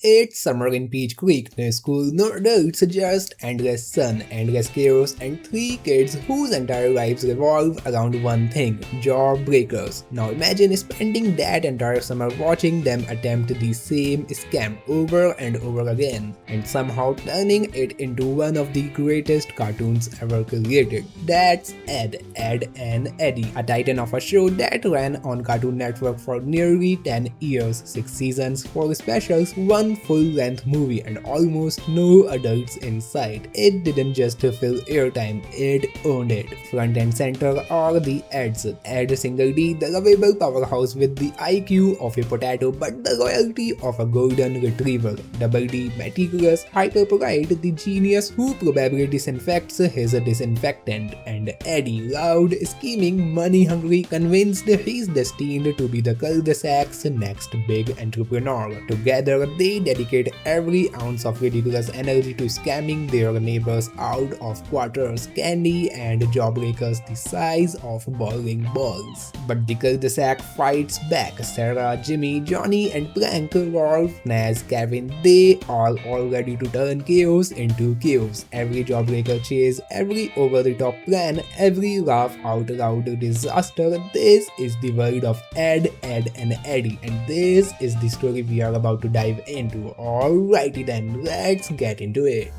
It's summer in Peach Creek, no school, no adults, just endless sun, endless chaos, and three kids whose entire lives revolve around one thing: job breakers. Now imagine spending that entire summer watching them attempt the same scam over and over again, and somehow turning it into one of the greatest cartoons ever created. That's Edd N Eddy, a titan of a show that ran on Cartoon Network for nearly 10 years, 6 seasons, 4 specials, 1 full-length movie, and almost no adults inside. It didn't just fill airtime, it owned it. Front and center are the Eds. Edd Single D, the lovable powerhouse with the IQ of a potato but the loyalty of a golden retriever. Double D, meticulous, hyper-polite, the genius who probably disinfects his disinfectant. And Eddie, loud, scheming, money-hungry, convinced he's destined to be the cul-de-sac's next big entrepreneur. Together, they dedicate every ounce of ridiculous energy to scamming their neighbors out of quarters, candy, and jawbreakers the size of bowling balls. But the cul-de-sac fights back. Sarah, Jimmy, Johnny, and Plank, Rolf, Naz, Kevin, they are all ready to turn chaos into chaos. Every jawbreaker chase, every over-the-top plan, every laugh out loud disaster. This is the world of Edd N Eddy, and this is the story we are about to dive into. Alrighty then, let's get into it.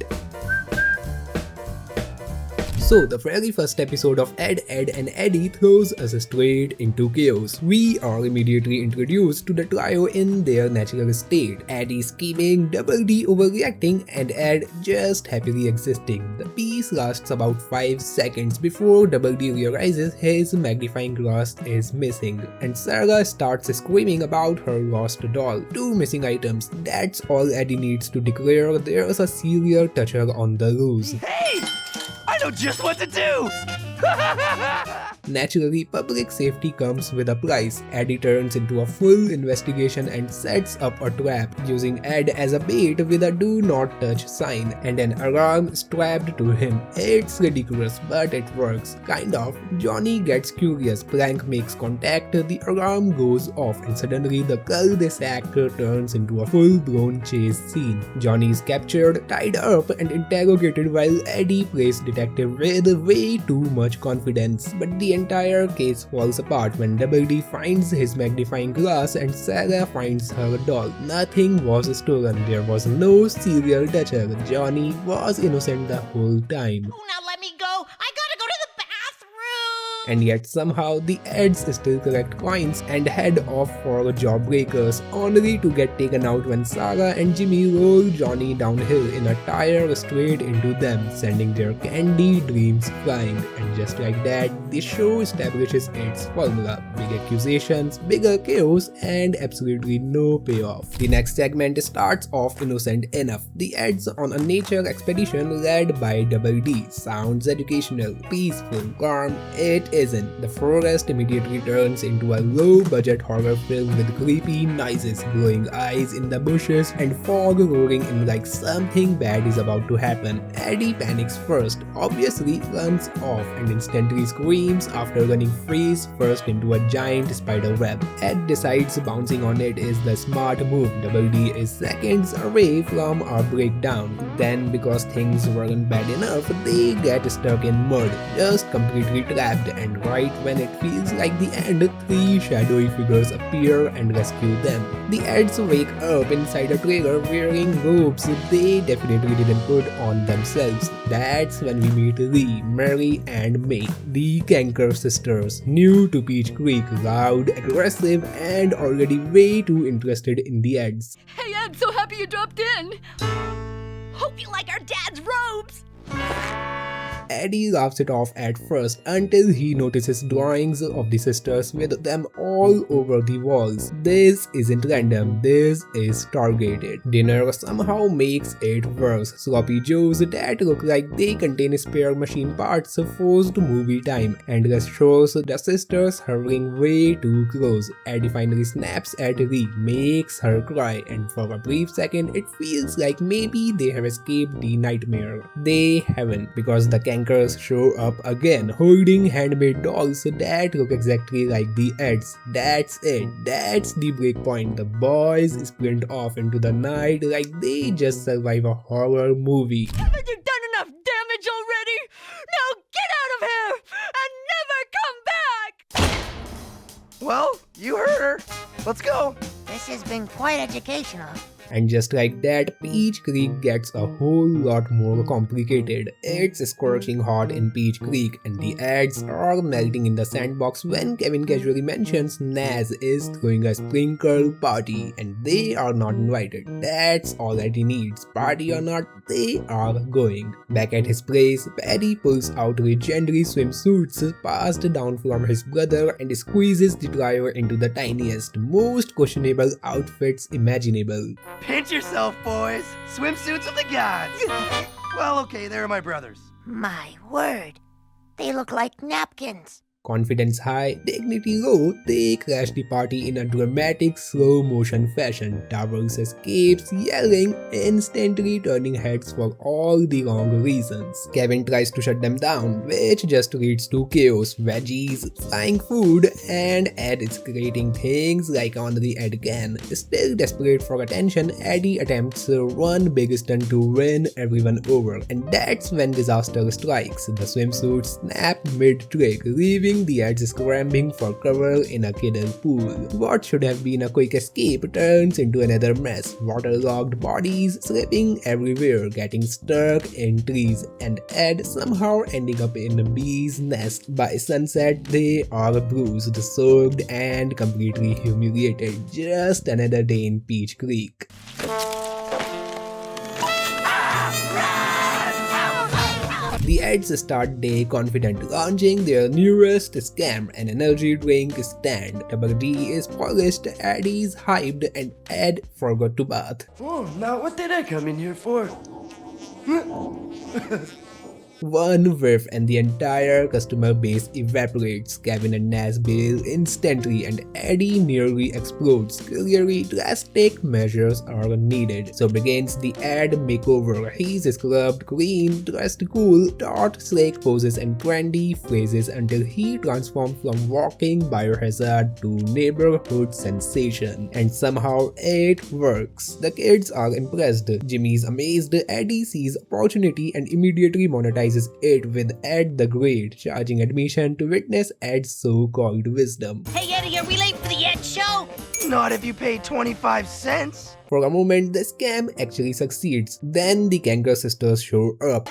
So, the very first episode of Edd N Eddy throws us straight into chaos. We are immediately introduced to the trio in their natural state. Eddie scheming, Double D overreacting, and Edd just happily existing. The piece lasts about 5 seconds before Double D realizes his magnifying glass is missing, and Sarah starts screaming about her lost doll. 2 missing items, that's all Eddie needs to declare there's a serial toucher on the loose. Hey! I know just what to do! Naturally, public safety comes with a price. Eddie turns into a full investigation and sets up a trap, using Edd as a bait with a do not touch sign and an alarm strapped to him. It's ridiculous, but it works. Kind of. Johnny gets curious, Plank makes contact, the alarm goes off, and suddenly the cul-de-sac turns into a full-blown chase scene. Johnny is captured, tied up, and interrogated while Eddie plays detective with way too much confidence. But the entire case falls apart when Double D finds his magnifying glass and Sarah finds her doll. Nothing was stolen. There was no serial toucher. Johnny was innocent the whole time. Oh, now let me go. I gotta go to the bathroom. And yet somehow the Eds still collect coins and head off for jawbreakers, only to get taken out when Sarah and Jimmy roll Johnny downhill in a tire straight into them, sending their candy dreams flying. And just like that, the show establishes its formula: big accusations, bigger chaos, and absolutely no payoff. The next segment starts off innocent enough. The Eds on a nature expedition led by Double D. Sounds educational, peaceful, calm. It isn't. The forest immediately turns into a low-budget horror film with creepy noises, glowing eyes in the bushes, and fog rolling in like something bad is about to happen. Eddie panics first, obviously runs off, and instantly screams after running face first into a giant spider web. Edd decides bouncing on it is the smart move. Double D is seconds away from a breakdown. Then, because things weren't bad enough, they get stuck in mud, just completely trapped, and right when it feels like the end, 3 shadowy figures appear and rescue them. The Eds wake up inside a trailer wearing robes they definitely didn't put on themselves. That's when we meet Lee, Mary, and May, the Canker sisters, new to Peach Creek, loud, aggressive, and already way too interested in the Eds. Hey Ed, so happy you dropped in! Hope you like our dad's robes. Eddie laughs it off at first until he notices drawings of the sisters with them all over the walls. This isn't random, this is targeted. Dinner somehow makes it worse. Sloppy joes that look like they contain spare machine parts, forced movie time, endless shows, the sisters hovering way too close. Eddie finally snaps at Ree, makes her cry, and for a brief second it feels like maybe they have escaped the nightmare. They haven't, because the cankers show up again, holding handmade dolls that look exactly like the Edds. That's it. That's the breakpoint. The boys sprint off into the night like they just survived a horror movie. Haven't you done enough damage already? Now get out of here and never come back! Well, you heard her. Let's go. This has been quite educational. And just like that, Peach Creek gets a whole lot more complicated. It's scorching hot in Peach Creek and the Edds are melting in the sandbox when Kevin casually mentions Naz is throwing a sprinkle party and they are not invited. That's all that he needs. Party or not, they are going. Back at his place, Paddy pulls out legendary swimsuits passed down from his brother and squeezes the trio into the tiniest, most questionable outfits imaginable. Pinch yourself, boys. Swimsuits of the gods. Well, okay, they're my brothers. My word. They look like napkins. Confidence high, dignity low, they crash the party in a dramatic slow motion fashion. Towers escapes, yelling, instantly turning heads for all the wrong reasons. Kevin tries to shut them down, which just leads to chaos, veggies, flying food, and Edd is creating things like only Edd can. Still desperate for attention, Eddie attempts one big stunt to win everyone over, and that's when disaster strikes. The swimsuits snap mid-trick, leaving the Edds scrambling for cover in a kiddie pool. What should have been a quick escape turns into another mess. Waterlogged bodies slipping everywhere, getting stuck in trees, and Edd somehow ending up in a bee's nest. By sunset, they are bruised, soaked, and completely humiliated. Just another day in Peach Creek. The Edds start day confident, launching their newest scam, an energy drink stand. Double D is polished, Eddie's hyped, and Edd forgot to bath. Oh, now what did I come in here for? One whiff and the entire customer base evaporates. Kevin and Naz bail instantly and Eddie nearly explodes. Clearly, drastic measures are needed. So begins the Edd makeover. He's scrubbed, clean, dressed cool, taught slick poses and trendy phrases until he transforms from walking biohazard to neighborhood sensation. And somehow it works. The kids are impressed. Jimmy's amazed. Eddie sees opportunity and immediately monetizes it with Edd the Great, charging admission to witness Edd's so-called wisdom. Hey, Eddie, are we late for the Edd show? Not if you pay 25 cents. For a moment, the scam actually succeeds. Then the Kanker sisters show up.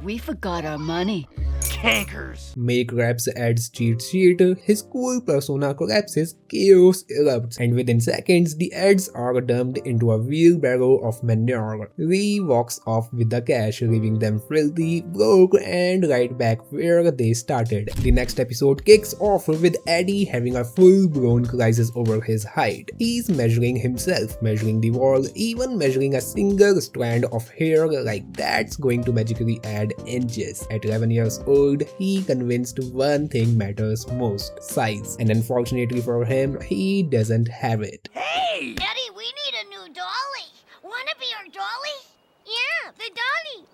We forgot our money. Cankers. May grabs Edd's cheat sheet, his cool persona collapses, chaos erupts, and within seconds the Edds are dumped into a wheelbarrow of manure. Lee walks off with the cash, leaving them filthy, broke, and right back where they started. The next episode kicks off with Eddie having a full-blown crisis over his height. He's measuring himself, measuring the wall, even measuring a single strand of hair like that's going to magically add inches. At 11 years old, he convinced one thing matters most: size. And unfortunately for him, he doesn't have it. Hey! Eddie, we need a new dolly. Wanna be our dolly? Yeah, the dolly.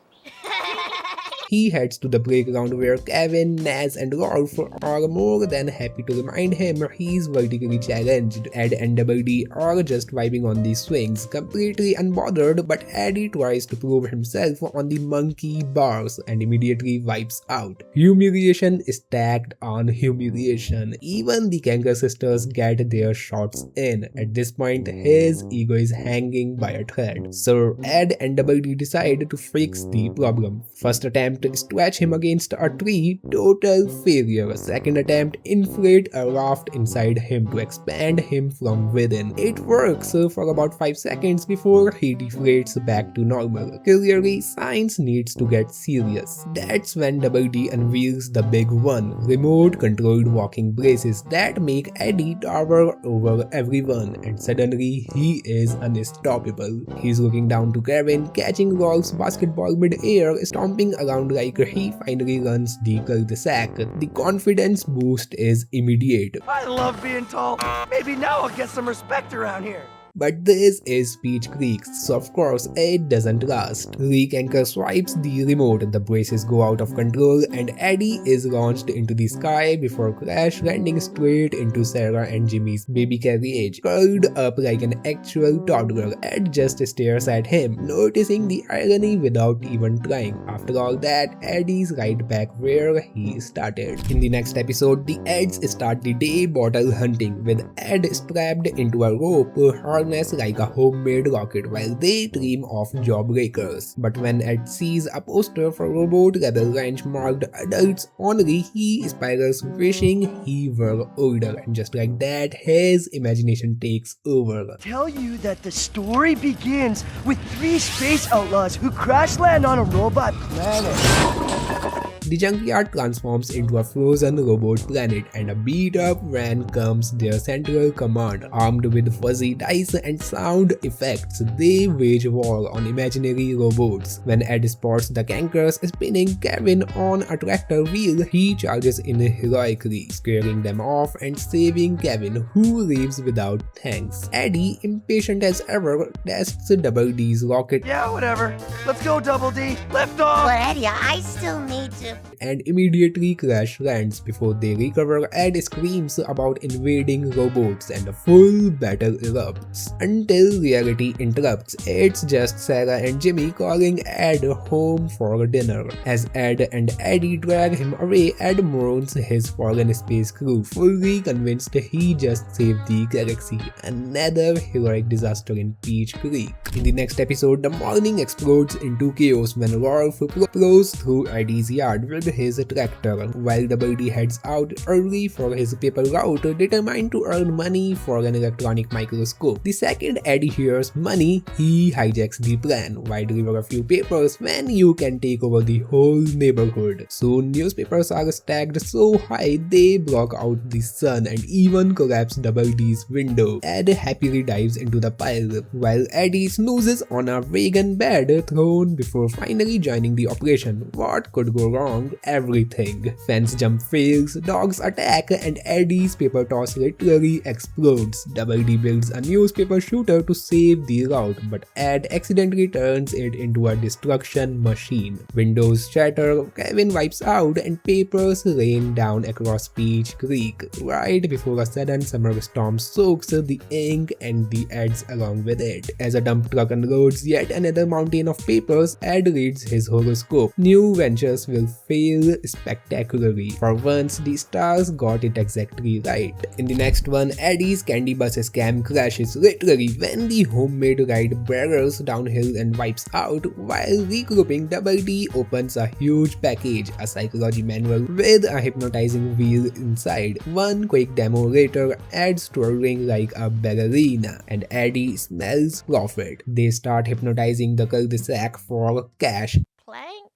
He heads to the playground where Kevin, Naz, and Rolf are more than happy to remind him he's vertically challenged. Edd and Double D are just vibing on the swings, completely unbothered, but Eddie tries to prove himself on the monkey bars and immediately wipes out. Humiliation is stacked on humiliation. Even the Kanker sisters get their shots in. At this point, his ego is hanging by a thread. So Edd and Double D decide to fix the problem. First attempt, stretch him against a tree, total failure. Second attempt, inflate a raft inside him to expand him from within. It works for about 5 seconds before he deflates back to normal. Clearly, science needs to get serious. That's when Double D unveils the big one: remote controlled walking braces that make Eddie tower over everyone, and suddenly he is unstoppable. He's looking down to Kevin, catching Rolf's basketball mid-air, stomping around like he finally runs the cul-de-sac. The confidence boost is immediate. I love being tall. Maybe now I'll get some respect around here. But this is Peach Creek, so of course it doesn't last. Leak anchor swipes the remote, the braces go out of control, and Eddie is launched into the sky before crash landing straight into Sarah and Jimmy's baby carriage. Curled up like an actual toddler, Ed just stares at him, noticing the irony without even trying. After all that, Eddie's right back where he started. In the next episode, the Eds start the day bottle hunting, with Ed strapped into a rope harness like a homemade rocket while they dream of jawbreakers. But when Ed sees a poster for Robot Rebel Ranch marked adults only, he spirals wishing he were older, and just like that, his imagination takes over. Tell you that the story begins with 3 space outlaws who crash land on a robot planet. The junkyard transforms into a frozen robot planet, and a beat-up van comes their central command. Armed with fuzzy dice and sound effects, they wage war on imaginary robots. When Ed spots the cankers spinning Kevin on a tractor wheel, he charges in heroically, scaring them off and saving Kevin, who leaves without thanks. Eddie, impatient as ever, tests Double D's rocket. Yeah, whatever. Let's go, Double D. Lift off! But Eddie, I still need to... And immediately crash lands. Before they recover, Ed screams about invading robots and a full battle erupts. Until reality interrupts, it's just Sarah and Jimmy calling Ed home for dinner. As Ed and Eddie drag him away, Ed mourns his fallen space crew, fully convinced he just saved the galaxy. Another heroic disaster in Peach Creek. In the next episode, the morning explodes into chaos when Rolf plows through Eddie's yard with his tractor, while Double D heads out early for his paper route, determined to earn money for an electronic microscope. The second Eddie hears money, he hijacks the plan. Why deliver a few papers when you can take over the whole neighborhood? Soon, newspapers are stacked so high they block out the sun and even collapse Double D's window. Ed happily dives into the pile, while Eddie snoozes on a vegan bed thrown before finally joining the operation. What could go wrong? Everything. Fence jump fails, dogs attack, and Eddie's paper toss literally explodes. Double D builds a newspaper shooter to save the route, but Ed accidentally turns it into a destruction machine. Windows shatter, Kevin wipes out, and papers rain down across Peach Creek, right before a sudden summer storm soaks the ink and the Eds along with it. As a dump truck unloads yet another mountain of papers, Ed reads his horoscope. New ventures will fail spectacularly. For once, the stars got it exactly right. In the next one, Eddie's candy bus scam crashes literally when the homemade ride barrels downhill and wipes out. While regrouping, Double D opens a huge package, a psychology manual with a hypnotizing wheel inside. One quick demo later, Ed's twirling like a ballerina, and Eddie smells profit. They start hypnotizing the cul-de-sac for cash. Plank?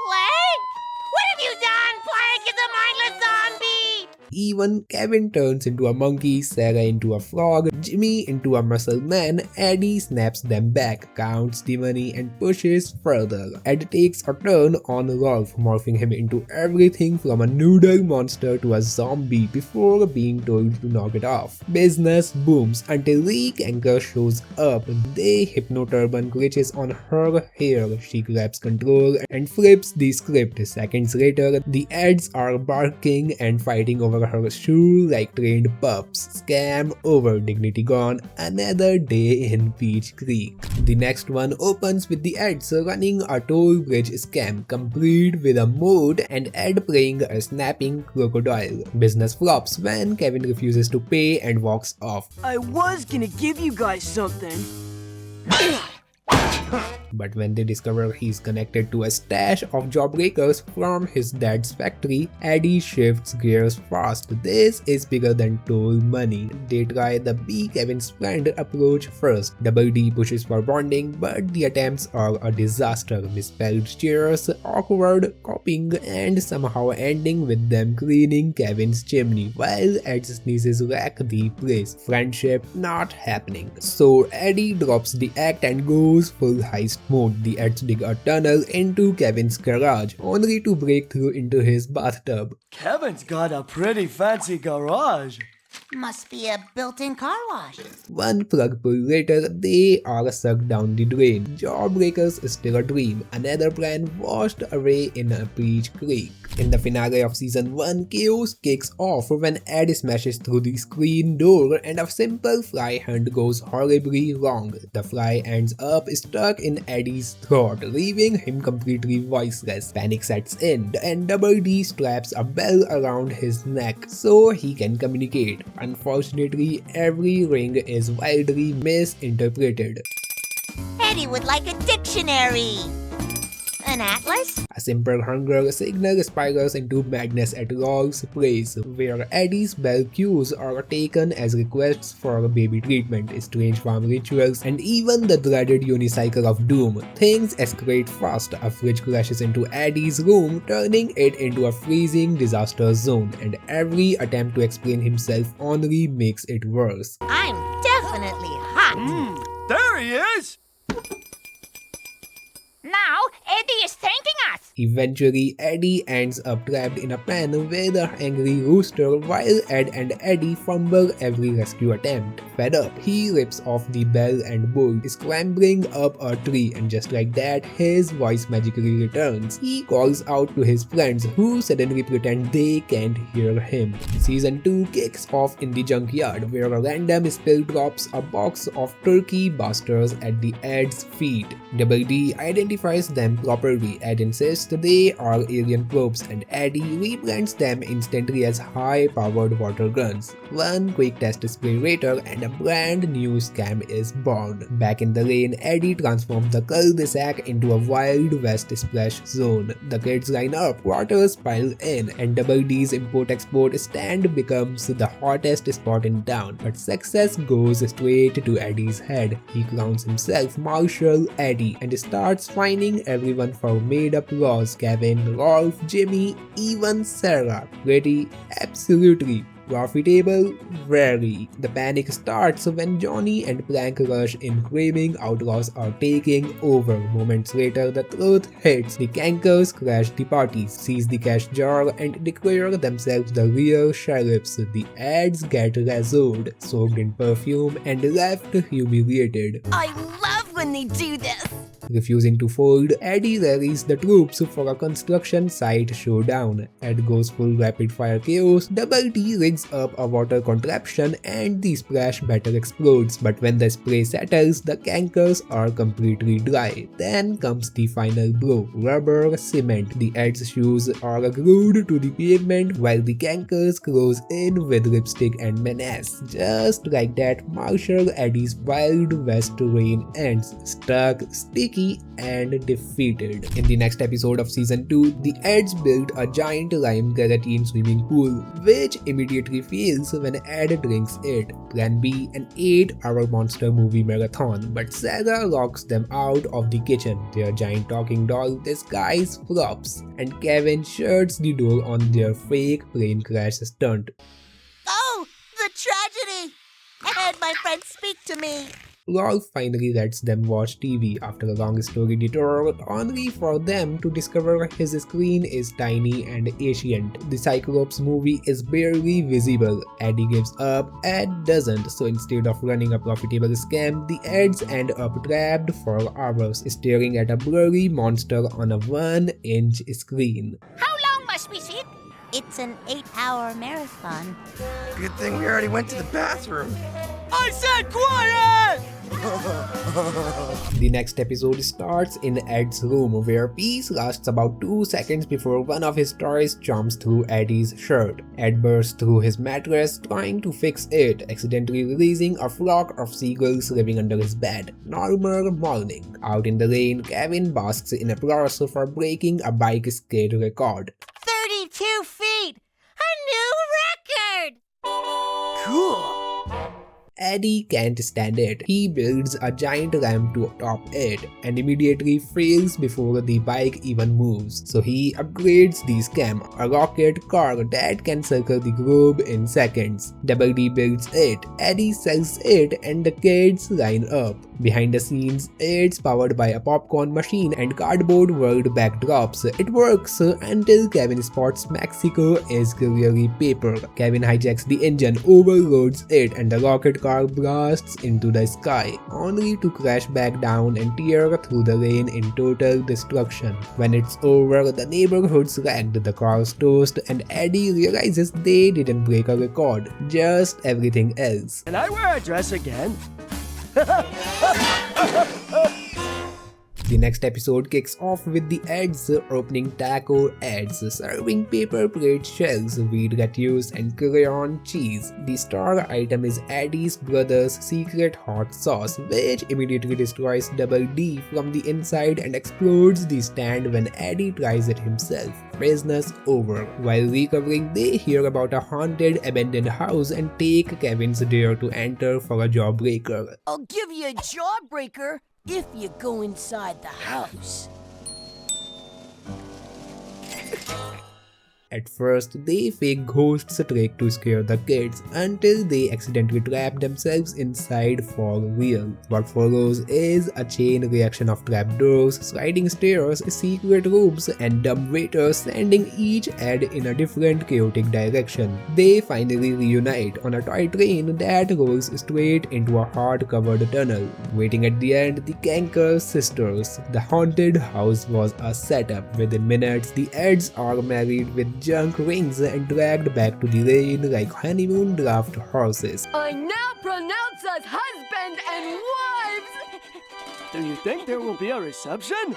Plank? What have you done? Plank is a mindless zombie! Even Kevin turns into a monkey, Sarah into a frog, Jimmy into a muscle man. Eddie snaps them back, counts the money, and pushes further. Ed takes a turn on Rolf, morphing him into everything from a noodle monster to a zombie before being told to knock it off. Business booms until Leak Anchor shows up. The hypnoturban glitches on her hair. She grabs control and flips the script. Seconds later, the Eds are barking and fighting over her shoe like trained pups. Scam over, dignity gone. Another day in Peach Creek. The next one opens with the Eds running a toll bridge scam, complete with a moat and Ed playing a snapping crocodile. Business flops when Kevin refuses to pay and walks off. I was gonna give you guys something. But when they discover he's connected to a stash of jawbreakers from his dad's factory, Eddie shifts gears fast. This is bigger than toll money. They try the be Kevin's friend approach first. Double D pushes for bonding, but the attempts are a disaster. Misspelled cheers, awkward copying, and somehow ending with them cleaning Kevin's chimney while Ed's sneezes wreck the place. Friendship not happening. So Eddie drops the act and goes full heist mode. The Eds dig a tunnel into Kevin's garage, only to break through into his bathtub. Kevin's got a pretty fancy garage. Must be a built-in car wash. One plug pull later, they are sucked down the drain. Jawbreakers is still a dream. Another plan washed away in a Peach Creek. In the finale of season 1, chaos kicks off when Ed smashes through the screen door and a simple fly hunt goes horribly wrong. The fly ends up stuck in Eddie's throat, leaving him completely voiceless. Panic sets in, and Double D straps a bell around his neck so he can communicate. Unfortunately, every ring is widely misinterpreted. Eddie would like a dictionary. An atlas? A simple hunger signal spirals into madness at Rolf's place, where Eddie's bell cues are taken as requests for baby treatment, strange farm rituals, and even the dreaded unicycle of doom. Things escalate fast. A fridge crashes into Eddie's room, turning it into a freezing disaster zone, and every attempt to explain himself only makes it worse. I'm definitely hot. There he is! Now, Eddie is thanking us. Eventually, Eddie ends up trapped in a pen with a angry rooster while Edd and Eddy fumble every rescue attempt. Fed up, he rips off the bell and bolt, scrambling up a tree, and just like that, his voice magically returns. He calls out to his friends, who suddenly pretend they can't hear him. Season 2 kicks off in the junkyard, where a random spill drops a box of turkey busters at the Ed's feet. Double D identifies them properly. Edd insists they are alien probes, and Eddie rebrands them instantly as high-powered water guns. One quick test spray later, and a brand new scam is born. Back in the lane, Eddie transforms the cul-de-sac into a Wild West splash zone. The kids line up, quarters pile in, and Double D's import-export stand becomes the hottest spot in town. But success goes straight to Eddie's head. He crowns himself Marshal Eddie and starts fining everyone for made-up laws. Kevin, Rolf, Jimmy, even Sarah. Pretty? Absolutely. Profitable? Very. The panic starts when Johnny and Plank rush in screaming outlaws are taking over. Moments later, the truth hits. The Cankers crash the party, seize the cash jar, and declare themselves the real sheriffs. The ads get razzoed, soaked in perfume, and left humiliated. I love when they do this. Refusing to fold, Eddie rallies the troops for a construction site showdown. Ed goes full rapid-fire chaos, Double D rigs up a water contraption, and the splash batter explodes. But when the spray settles, the cankers are completely dry. Then comes the final blow: rubber cement. The Ed's shoes are glued to the pavement, while the cankers close in with lipstick and menace. Just like that, Marshal Eddie's Wild West reign ends, stuck, sticky, and defeated. In the next episode of season 2, the Eds build a giant lime keratin swimming pool, which immediately fails when Ed drinks it. Plan B, an 8-hour monster movie marathon, but Sarah locks them out of the kitchen. Their giant talking doll disguise flops, and Kevin shuts the door on their fake plane crash stunt. Oh, the tragedy! Ed, my friend, speak to me. Rolf finally lets them watch TV after a long story detour, only for them to discover his screen is tiny and ancient. The Cyclops movie is barely visible. Eddie gives up, Ed doesn't, so instead of running a profitable scam, the Eds end up trapped for hours, staring at a blurry monster on a 1-inch screen. How long must we sit? It's an 8-hour marathon. Good thing we already went to the bathroom. I said quiet! The next episode starts in Ed's room, where peace lasts about 2 seconds before one of his toys jumps through Eddie's shirt. Ed bursts through his mattress, trying to fix it, accidentally releasing a flock of seagulls living under his bed. Normal morning. Out in the rain, Kevin basks in applause for breaking a bike skate record. 32 feet! A new record! Cool. Eddie can't stand it. He builds a giant ramp to top it and immediately fails before the bike even moves. So he upgrades the scam, a rocket car that can circle the globe in seconds. Double D builds it, Eddie sells it, and the kids line up. Behind the scenes, it's powered by a popcorn machine and cardboard world backdrops. It works until Kevin spots Mexico is clearly paper. Kevin hijacks the engine, overloads it, and the rocket car blasts into the sky, only to crash back down and tear through the rain in total destruction. When it's over, the neighborhood's wrecked, the car's toast, and Eddie realizes they didn't break a record, just everything else. Can I wear a dress again? The next episode kicks off with the Edds opening taco ads, serving paper plate shells, weed lettuce, and crayon cheese. The star item is Eddie's brother's secret hot sauce, which immediately destroys Double D from the inside and explodes the stand when Eddie tries it himself. Business over. While recovering, they hear about a haunted abandoned house and take Kevin's dare to enter for a jawbreaker. I'll give you a jawbreaker if you go inside the house. At first, they fake ghosts trick to scare the kids until they accidentally trap themselves inside for real. What follows is a chain reaction of trapdoors, sliding stairs, secret rooms, and dumb waiters sending each ad in a different chaotic direction. They finally reunite on a toy train that rolls straight into a hard-covered tunnel. Waiting at the end, the Kanker sisters. The haunted house was a setup. Within minutes, the Edds are married with junk rings and dragged back to the rain like honeymoon draft horses. I now pronounce us husband and wives! Do you think there will be a reception?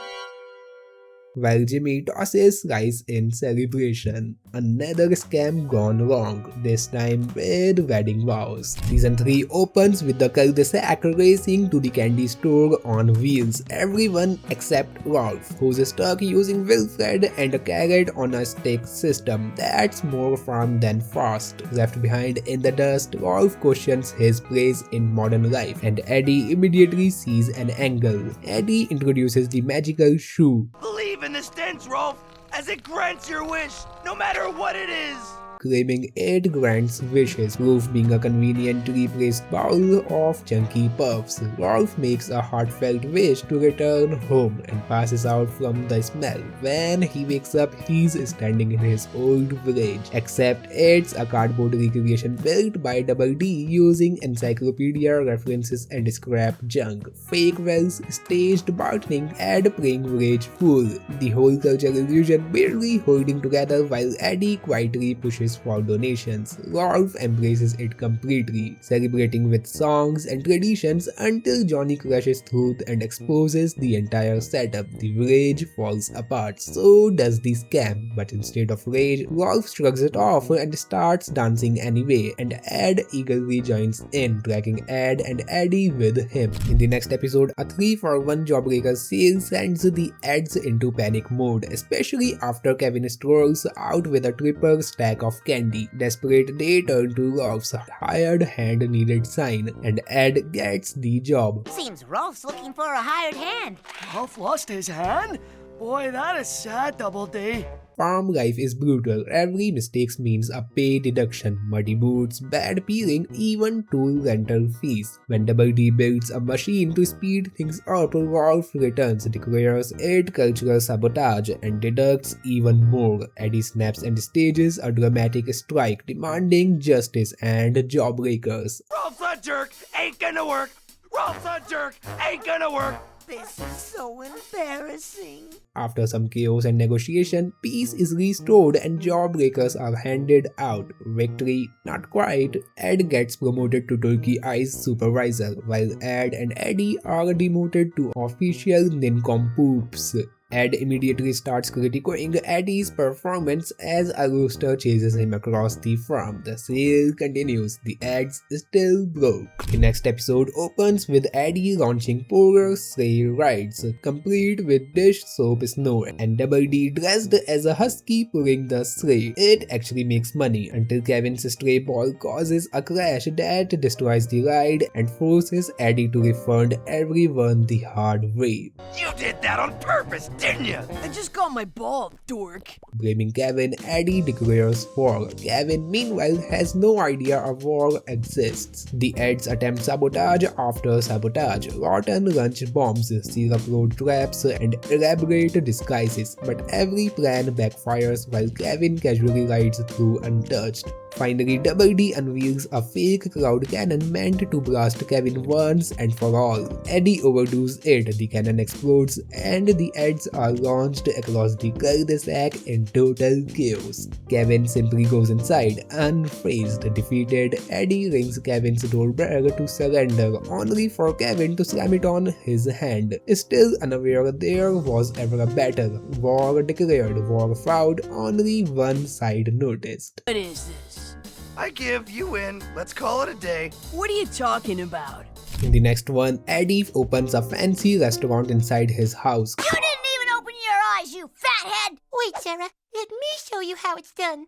While Jimmy tosses rice in celebration. Another scam gone wrong, this time with wedding vows. Season 3 opens with the cul-de-sac racing to the candy store on wheels. Everyone except Rolf, who's stuck using Wilfred and a carrot on a stick system that's more fun than fast. Left behind in the dust, Rolf questions his place in modern life, and Eddie immediately sees an angle. Eddie introduces the magical shoe. Believe in the stench, Rolf, as it grants your wish, no matter what it is. Claiming it grants wishes, proof being a conveniently placed bowl of chunky puffs. Rolf makes a heartfelt wish to return home and passes out from the smell. When he wakes up, he's standing in his old village, except it's a cardboard recreation built by Double D using encyclopedia references and scrap junk. Fake wells, staged bartering, and playing village fool. The whole cultural illusion barely holding together while Eddie quietly pushes for donations. Rolf embraces it completely, celebrating with songs and traditions until Johnny crashes through and exposes the entire setup. The village falls apart. So does the scam, but instead of rage, Rolf shrugs it off and starts dancing anyway, and Edd eagerly joins in, dragging Edd and Eddy with him. In the next episode, a 3-for-1 jawbreaker sale sends the Edds into panic mode, especially after Kevin strolls out with a triple stack of candy. Desperate, they turn to Rolf's hired hand needed sign, and Edd gets the job. Seems Rolf's looking for a hired hand. Rolf lost his hand? Boy, that is sad, Double D. Farm life is brutal. Every mistake means a pay deduction, muddy boots, bad peeling, even tool rental fees. When Double D builds a machine to speed things up, Rolf returns, declares it cultural sabotage, and deducts even more. Eddie snaps and stages a dramatic strike, demanding justice and jawbreakers. Rolf's a jerk, ain't gonna work. Rolf's a jerk, ain't gonna work. This is so embarrassing. After some chaos and negotiation, peace is restored and jawbreakers are handed out. Victory? Not quite. Edd gets promoted to Turkey Eyes supervisor, while Edd and Eddy are demoted to official nincompoops. Edd immediately starts critiquing Eddy's performance as a rooster chases him across the farm. The sale continues. The Edds still broke. The next episode opens with Eddy launching poorer sleigh rides, complete with dish soap snow, and Double D dressed as a husky pulling the sleigh. It actually makes money until Kevin's stray ball causes a crash that destroys the ride and forces Eddy to refund everyone the hard way. You did that on purpose. didn't you? I just got my ball, dork. Blaming Kevin, Eddie declares war. Kevin, meanwhile, has no idea a war exists. The Edds attempt sabotage after sabotage, rotten lunch bombs, syrup road traps, and elaborate disguises, but every plan backfires while Kevin casually rides through untouched. Finally, Double D unveils a fake cloud cannon meant to blast Kevin once and for all. Eddie overdoes it, the cannon explodes, and the Edds are launched across the cul-de-sac in total chaos. Kevin simply goes inside, unfazed. Defeated, Eddie rings Kevin's doorbell to surrender, only for Kevin to slam it on his hand. Still unaware there was ever a battle. War declared, war vowed, only one side noticed. What is this? I give, you win. Let's call it a day. What are you talking about? In the next one, Eddie opens a fancy restaurant inside his house. You didn't even open your eyes, you fathead! Wait, Sarah. Let me show you how it's done.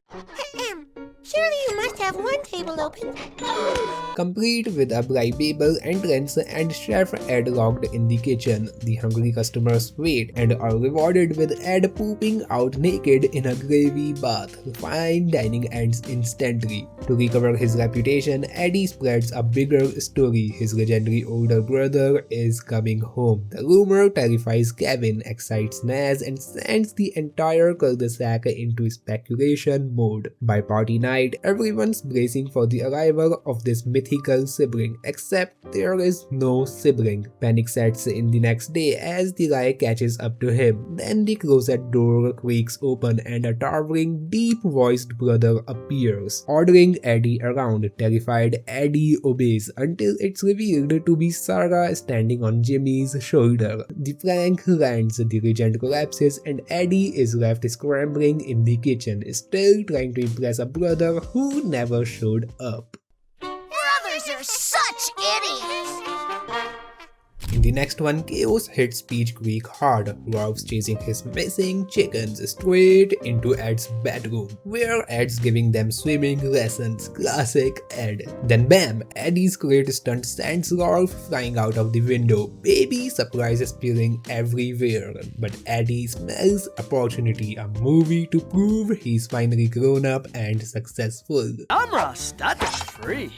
Surely you must have one table open. Complete with a bribable entrance and Chef Edd locked in the kitchen. The hungry customers wait and are rewarded with Edd pooping out naked in a gravy bath. Fine dining ends instantly. To recover his reputation, Eddie spreads a bigger story. His legendary older brother is coming home. The rumor terrifies Kevin, excites Naz, and sends the entire cul-de-sac into speculation mode. By party night, everyone's bracing for the arrival of this mythical sibling, except there is no sibling. Panic sets in the next day as the guy catches up to him. Then the closet door creaks open and a towering, deep-voiced brother appears, ordering Eddie around. Terrified, Eddie obeys until it's revealed to be Sarah standing on Jimmy's shoulder. The prank lands, the legend collapses, and Eddie is left scrambling in the kitchen, still trying to impress a brother who never showed up. Brothers are such idiots! In the next one, chaos hits Peach Creek hard. Ralph's chasing his missing chickens straight into Ed's bedroom, where Ed's giving them swimming lessons. Classic Edd. Then bam! Eddie's great stunt sends Ralph flying out of the window. Baby surprises spilling everywhere. But Eddie smells opportunity, a movie to prove he's finally grown up and successful. Amras, that's free.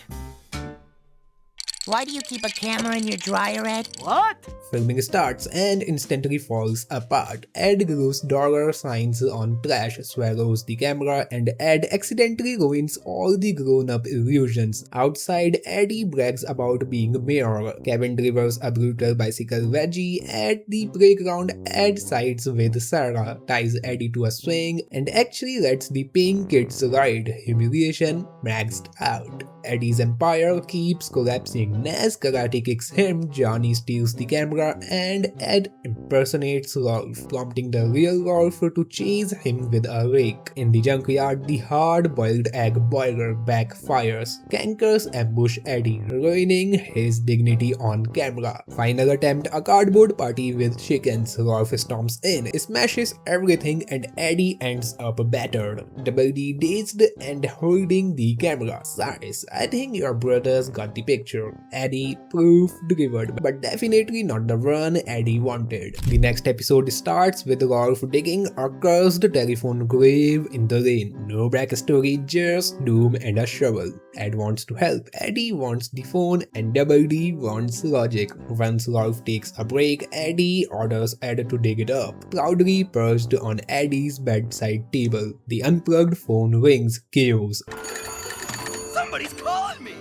Why do you keep a camera in your dryer, Edd? What? Filming starts and instantly falls apart. Edd grows dollar signs on trash, swallows the camera, and Edd accidentally ruins all the grown-up illusions. Outside, Eddie brags about being mayor. Kevin delivers a brutal bicycle wedgie. At the playground, Edd sides with Sarah, ties Eddie to a swing, and actually lets the paying kids ride. Humiliation maxed out. Eddie's empire keeps collapsing. Naz karate kicks him, Johnny steals the camera, and Edd impersonates Rolf, prompting the real Rolf to chase him with a rake. In the junkyard, the hard-boiled egg boiler backfires. Cankers ambush Eddie, ruining his dignity on camera. Final attempt, a cardboard party with chickens. Rolf storms in, smashes everything, and Eddie ends up battered. Double D dazed and holding the camera. Sighs, I think your brothers got the picture. Eddie, proof delivered, but definitely not the run Eddie wanted. The next episode starts with Rolf digging a cursed telephone grave in the rain. No backstory, just doom and a shovel. Edd wants to help, Eddie wants the phone, and Double D wants logic. Once Rolf takes a break, Eddie orders Edd to dig it up. Proudly perched on Eddie's bedside table, the unplugged phone rings. Chaos. Somebody's calling me!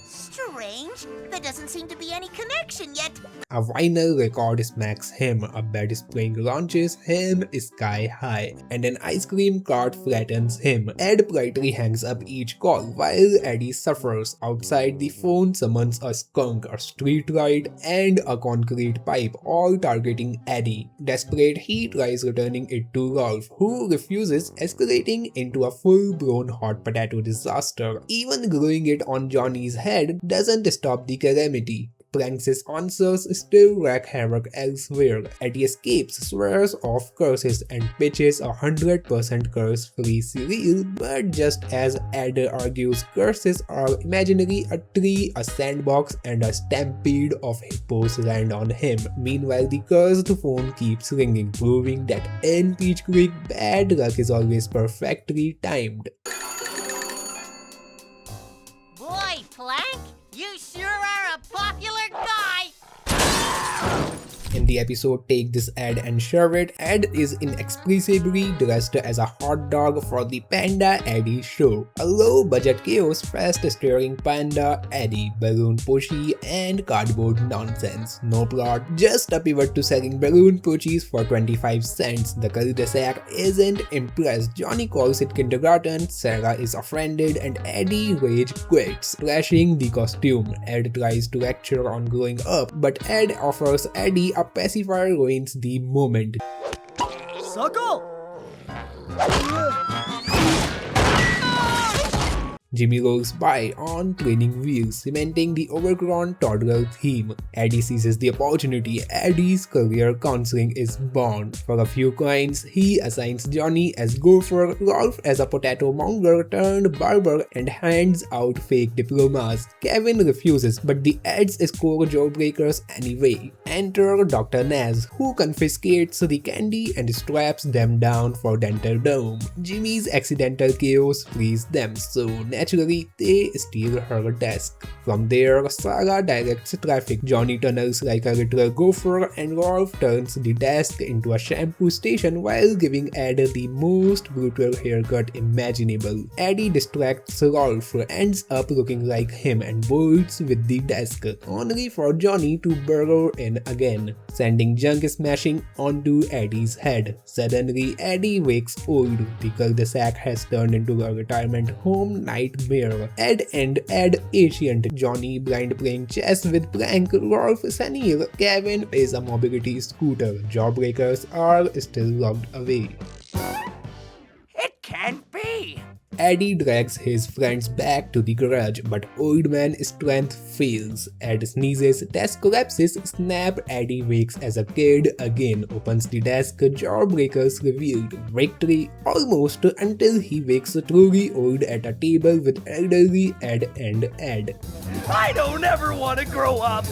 Strange. There doesn't seem to be any connection yet. A vinyl record smacks him, a bed spring launches him sky high, and an ice cream cart flattens him. Edd politely hangs up each call while Eddie suffers. Outside, the phone summons a skunk, a street light, and a concrete pipe, all targeting Eddie. Desperate, he tries returning it to Rolf, who refuses, escalating into a full-blown hot potato disaster. Even gluing it on Johnny's head doesn't stop the calamity. pranks his answers still wreak havoc elsewhere. Eddie escapes, swears off curses, and pitches a 100% curse-free cereal, but just as Edd argues curses are imaginary, a tree, a sandbox, and a stampede of hippos land on him. Meanwhile, the cursed phone keeps ringing, proving that in Peach Creek, bad luck is always perfectly timed. Boy, Plank, you sure are a popular guy. In the episode Take This Edd and Shove It, Edd is inexplicably dressed as a hot dog for the Panda Eddy show. A low-budget chaos fest starring Panda, Eddy, balloon pushy, and cardboard nonsense. No plot, just a pivot to selling balloon pushies for 25 cents. The cul-de-sac isn't impressed. Johnny calls it kindergarten, Sarah is offended, and Eddy rage quits, trashing the costume. Edd tries to lecture on growing up, but Edd offers Eddy a pacifier ruins the moment. Suckle! Jimmy rolls by on training wheels, cementing the overgrown toddler theme. Eddy seizes the opportunity. Eddy's career counseling is born. For a few coins, he assigns Johnny as gopher, Rolf as a potato monger turned barber, and hands out fake diplomas. Kevin refuses, but the Edds score jawbreakers anyway. Enter Dr. Naz, who confiscates the candy and straps them down for dental dome. Jimmy's accidental chaos frees them, so naturally, they steal her desk. From there, Sarah directs traffic. Johnny tunnels like a literal gopher, and Rolf turns the desk into a shampoo station while giving Edd the most brutal haircut imaginable. Eddy distracts Rolf, ends up looking like him, and bolts with the desk, only for Johnny to burrow in again, sending junk smashing onto Eddy's head. Suddenly, Eddy wakes old. The cul-de-sac has turned into a retirement home nightmare. Edd N Eddy Ancient, Johnny blind playing chess with Plank, Rolf senile, Kevin is a mobility scooter. Jawbreakers are still locked away. It can't be! Eddy drags his friends back to the garage, but old man strength fails. Edd sneezes, desk collapses, snap, Eddy wakes as a kid again, opens the desk, jawbreakers revealed. Victory almost, until he wakes truly old at a table with elderly Edd N Eddy. I don't ever want to grow up!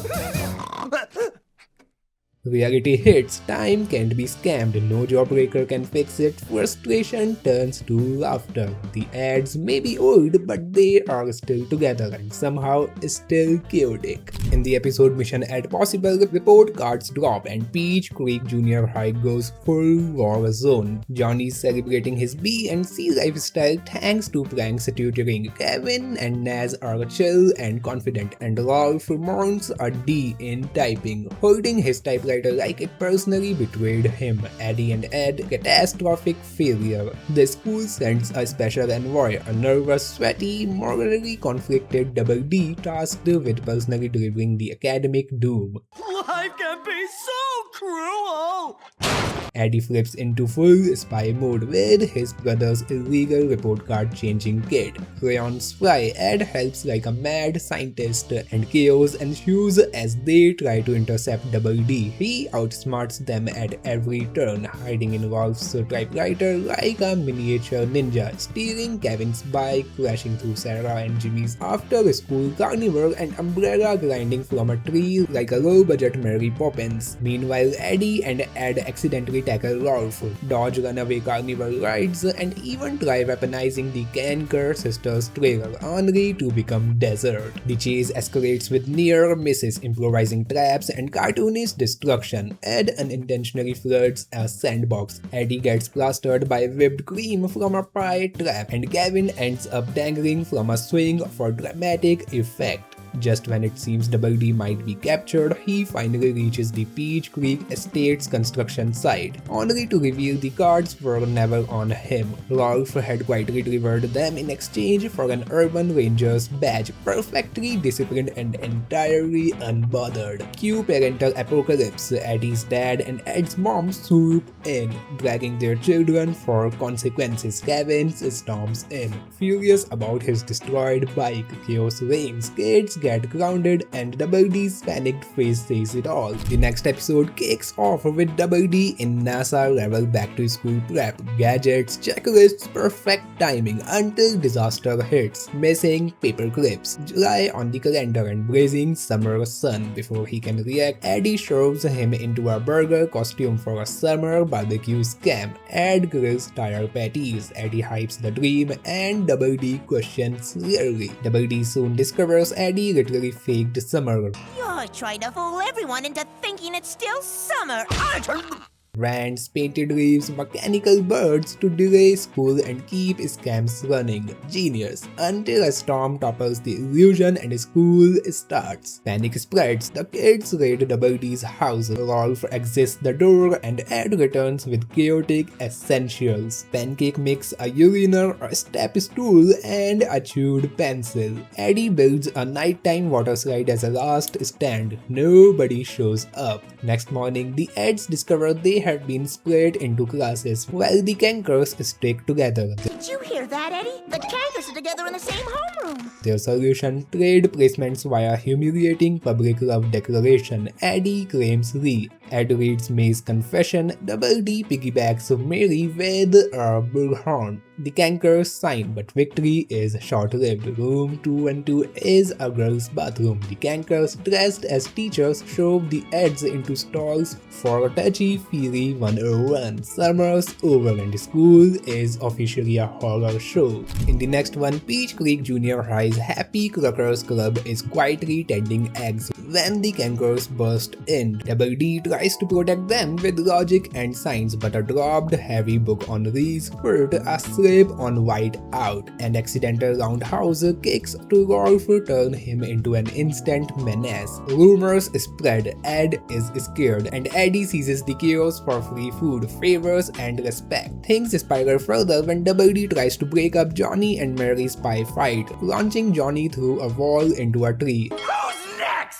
Reality hits, time can't be scammed, no jawbreaker can fix it, frustration turns to laughter. The Edds may be old, but they are still together and somehow still chaotic. In the episode Mission Edd Possible, report cards drop and Peach Creek Junior High goes full war zone. Johnny's celebrating his B and C lifestyle thanks to pranks tutoring. Kevin and Naz are chill and confident, and Rolf mounts a D in typing, holding his typewriter like it personally betrayed him. Eddy and Edd, catastrophic failure. The school sends a special envoy, a nervous, sweaty, morally conflicted Double D tasked with personally delivering the academic doom. Life can be so cruel! Eddy flips into full spy mode with his brother's illegal report card changing kit. Crayons fly, Edd helps like a mad scientist, and chaos ensues as they try to intercept Double D. He outsmarts them at every turn, hiding in Rolf's typewriter like a miniature ninja, stealing Kevin's bike, crashing through Sarah and Jimmy's after-school carnival, and umbrella grinding from a tree like a low-budget Mary Poppins. Meanwhile, Eddy and Edd accidentally tackle Rolf, dodge runaway carnival rides, and even try weaponizing the Kanker sisters trailer, only to become desert. The chase escalates with near misses, improvising traps, and cartoonish destruction. Edd unintentionally floods a sandbox. Eddy gets plastered by whipped cream from a pie trap, and Kevin ends up dangling from a swing for dramatic effect. Just when it seems Double D might be captured, he finally reaches the Peach Creek Estate's construction site, only to reveal the cards were never on him. Rolf had quietly delivered them in exchange for an Urban Ranger's badge, perfectly disciplined and entirely unbothered. Cue parental apocalypse. Eddy's dad and Edd's mom swoop in, dragging their children for consequences. Kevin storms in, furious about his destroyed bike. Chaos reigns. Kids get grounded and Double D's panicked face says it all. The next episode kicks off with Double D in NASA level back to school prep, gadgets, checklists, perfect timing until disaster hits, missing paper clips, July on the calendar and blazing summer sun. Before he can react, Eddie shoves him into a burger costume for a summer barbecue scam. Edd grills tire patties, Eddie hypes the dream and Double D questions clearly. Double D soon discovers Eddie literally faked summer. You're trying to fool everyone into thinking it's still summer. Rants, painted leaves, mechanical birds to delay school and keep scams running. Genius. Until a storm topples the illusion and school starts. Panic spreads. The kids raid Double D's house. Rolf exits the door and Edd returns with chaotic essentials. Pancake mix, a urinal, a step stool, and a chewed pencil. Eddie builds a nighttime water slide as a last stand. Nobody shows up. Next morning, the Edds discover they had been split into classes while the cankers stick together. Did you hear that, Eddie? The cankers are together in the same homeroom. Their solution: trade placements via humiliating public love declaration. Eddie claims Lee. Edd reads May's confession. Double D piggybacks Mary with a bullhorn. The cankers sign, but victory is short-lived. Room 212 is a girl's bathroom. The cankers, dressed as teachers, shove the Edds into stalls for a touchy-feely 101. Summer's over and school is officially a horror show. In the next one, Peach Creek Junior High's Happy Cluckers Club is quietly tending eggs when the cankers burst in. Double D tries to protect them with logic and science, but a dropped heavy book on Ree's foot, a slip on white out, and accidental roundhouse kicks to Rolf turn him into an instant menace. Rumors spread, Edd is scared, and Eddie seizes the chaos for free food, favors, and respect. Things spiral further when Double D tries to break up Johnny and Mary's pie fight, launching Johnny through a wall into a tree. Who's next?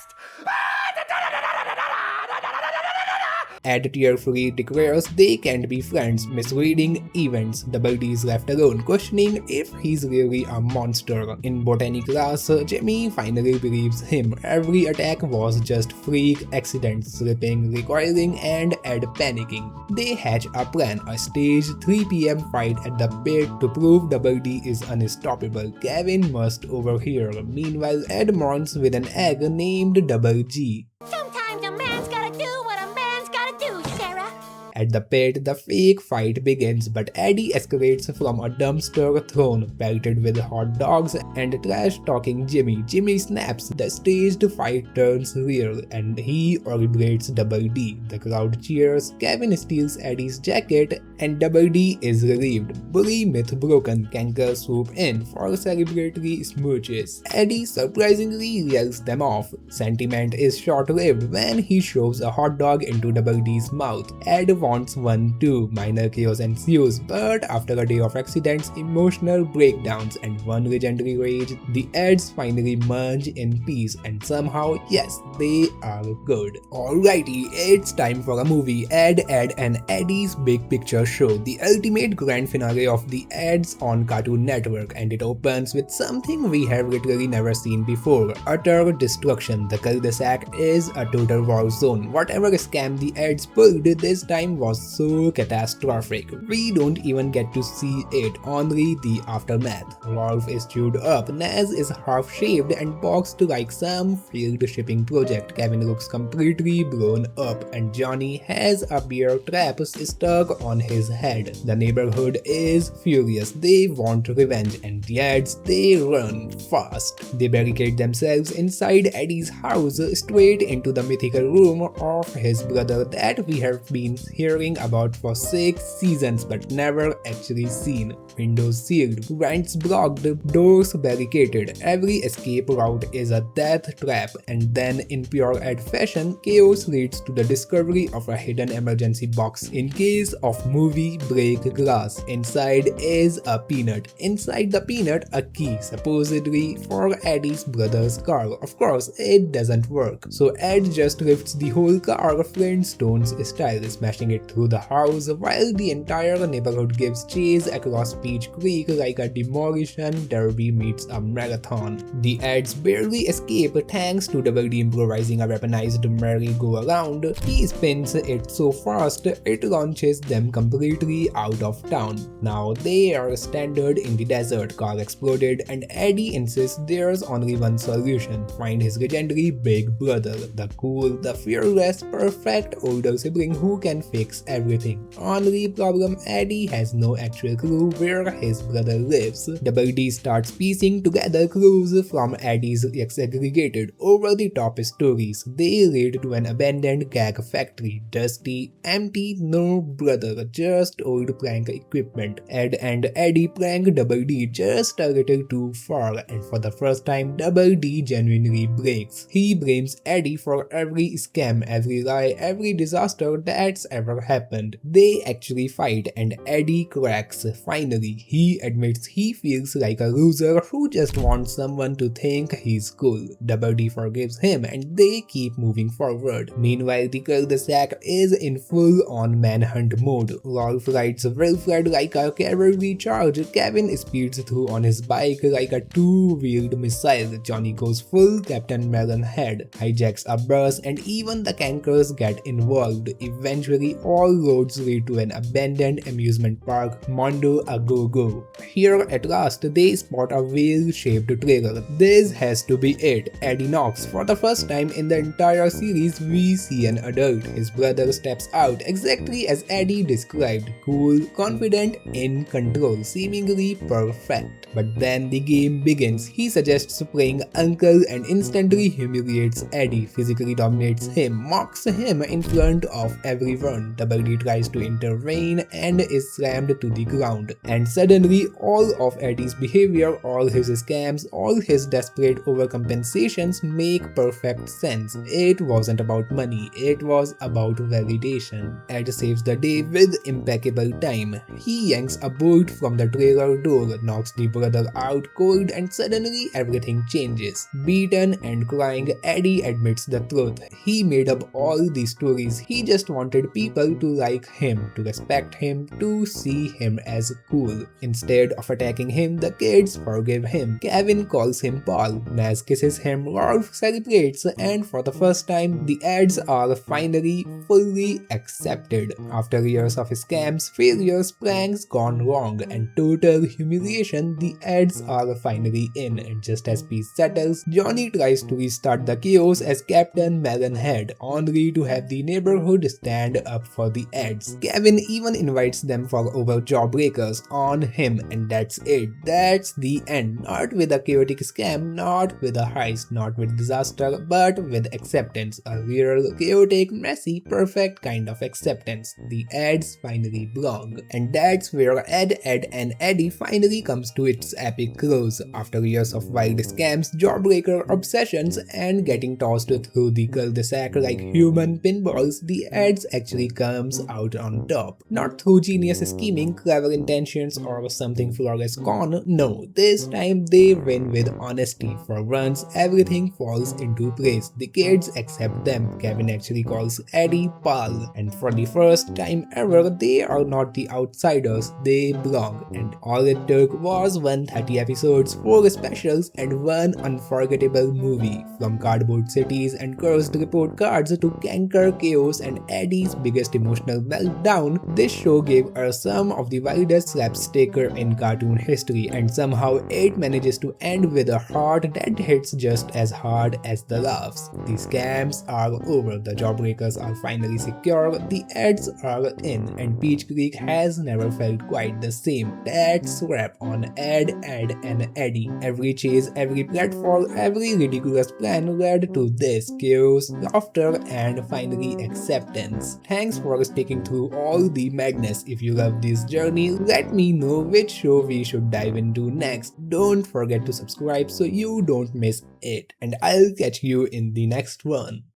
Edd tearfully declares they can't be friends, misreading events. Double D is left alone, questioning if he's really a monster. In botany class, Jimmy finally believes him. Every attack was just freak accidents, slipping, recoiling, and Edd panicking. They hatch a plan, a staged 3 PM fight at the pit to prove Double D is unstoppable. Kevin must overhear. Meanwhile, Edd mourns with an egg named Double G. Sometimes a man's gotta do what a man's gotta do, Sarah. At the pit, the fake fight begins, but Eddie escalates from a dumpster thrown, pelted with hot dogs and trash-talking Jimmy. Jimmy snaps, the staged fight turns real, and he obliterates Double D. The crowd cheers, Kevin steals Eddie's jacket, and Double D is relieved. Bully myth broken, cankers swoop in for celebratory smooches. Eddie surprisingly yells them off. Sentiment is short-lived when he shoves a hot dog into Double D's mouth. Edd wants one too. Minor chaos ensues, but after a day of accidents, emotional breakdowns, and one legendary rage, the Edds finally merge in peace, and somehow, yes, they are good. Alrighty, it's time for a movie. Edd N Eddy's Big Picture Show, the ultimate grand finale of the Edds on Cartoon Network, and it opens with something we have literally never seen before: utter destruction. The cul-de-sac is a total war zone. Whatever scam the Edds pulled this time was so catastrophic. We don't even get to see it, only the aftermath. Rolf is chewed up, Naz is half-shaved and boxed like some failed shipping project. Kevin looks completely blown up, and Johnny has a bear trap stuck on his head. The neighborhood is furious. They want revenge, and the Edds, they run fast. They barricade themselves inside Eddie's house, straight into the mythical room of his brother that we have been hearing about for 6 seasons but never actually seen. Windows sealed, vents blocked, doors barricaded. Every escape route is a death trap, and then in pure Edd fashion, chaos leads to the discovery of a hidden emergency box. In case of movie break glass, inside is a peanut. Inside the peanut, a key, supposedly for Eddie's brother's car. Of course, it doesn't work. So Edd just lifts the whole car Flintstones style, smashing it through the house while the entire neighborhood gives chase across Peach Creek like a demolition derby meets a marathon. The Edds barely escape thanks to Double D improvising a weaponized merry-go-round. He spins it so fast it launches them completely out of town. Now they are stranded in the desert, car exploded, and Eddie insists there's only one solution: find his legendary big brother, the cool, the fearless, perfect older sibling who can fix everything. Only problem, Eddie has no actual clue where his brother lives. Double D starts piecing together clues from Eddie's exaggerated, over-the-top stories. They lead to an abandoned gag factory, dusty, empty, no brother, just old prank equipment. Edd and Eddy prank Double D just a little too far, and for the first time, Double D genuinely breaks. He blames Eddie for every scam, every lie, every disaster that's ever happened. They actually fight, and Eddie cracks. Finally, he admits he feels like a loser who just wants someone to think he's cool. Double D forgives him, and they keep moving forward. Meanwhile, the cul-de-sac is in full-on manhunt mode. Rolf rides Wilfred like a cavalry charge. Kevin speeds through on his bike like a two-wheeled missile. Johnny goes full Captain Melon head, hijacks a bus, and even the cankers get involved. Eventually, all roads lead to an abandoned amusement park, Mondo a Go-Go. Here at last, they spot a whale-shaped trailer. This has to be it. Eddie knocks. For the first time in the entire series, we see an adult. His brother steps out exactly as Eddie described. Cool, confident, in control, seemingly perfect. But then the game begins. He suggests playing uncle and instantly humiliates Eddie, physically dominates him, mocks him in front of everyone. Double D tries to intervene and is slammed to the ground. And suddenly, all of Eddie's behavior, all his scams, all his desperate overcompensations make perfect sense. It wasn't about money, it was about validation. Edd saves the day with impeccable time. He yanks a bolt from the trailer door, knocks the brother out cold, and suddenly everything changes. Beaten and crying, Eddie admits the truth. He made up all these stories. He just wanted people to like him, to respect him, to see him as cool. Instead of attacking him, the kids forgive him. Kevin calls him Paul. Naz kisses him. Rolf celebrates, and for the first time, the Edds are finally fully accepted. After years of scams, failures, pranks gone wrong, and total humiliation, the Edds are finally in. And just as peace settles, Johnny tries to restart the chaos as Captain Melonhead, only to have the neighborhood stand up for the Edds. Kevin even invites them for over jawbreakers on him, and that's it. That's the end. Not with a chaotic scam, not with a heist, not with disaster, but with acceptance. A real, chaotic, messy, perfect kind of acceptance. The Edds finally belong. And that's where Edd N Eddy finally comes to its epic close. After years of wild scams, jawbreaker obsessions, and getting tossed through the cul-de-sac like human pinballs, the Edds actually comes out on top. Not through genius scheming, clever intentions, or something flawless con. No, this time they win with honesty. For once, everything falls into place. The kids accept them. Kevin actually calls Eddie Paul, and for the first time ever, they are not the outsiders, they belong. And all it took was 130 episodes, 4 specials, and one unforgettable movie. From cardboard cities and cursed report cards to canker chaos and Eddie's biggest emotional meltdown, this show gave us some of the wildest slapstick in cartoon history, and somehow it manages to end with a heart that hits just as hard as the laughs. The scams are over, the jawbreakers are finally secure, the Edds are in, and Peach Creek has never felt quite the same. That's a wrap on Edd N Eddy. Every chase, every platform, every ridiculous plan led to this chaos, laughter, and finally acceptance. Thanks for sticking through all the madness. If you love this journey, let me know which show we should dive into next. Don't forget to subscribe so you don't miss it, and I'll catch you in the next one.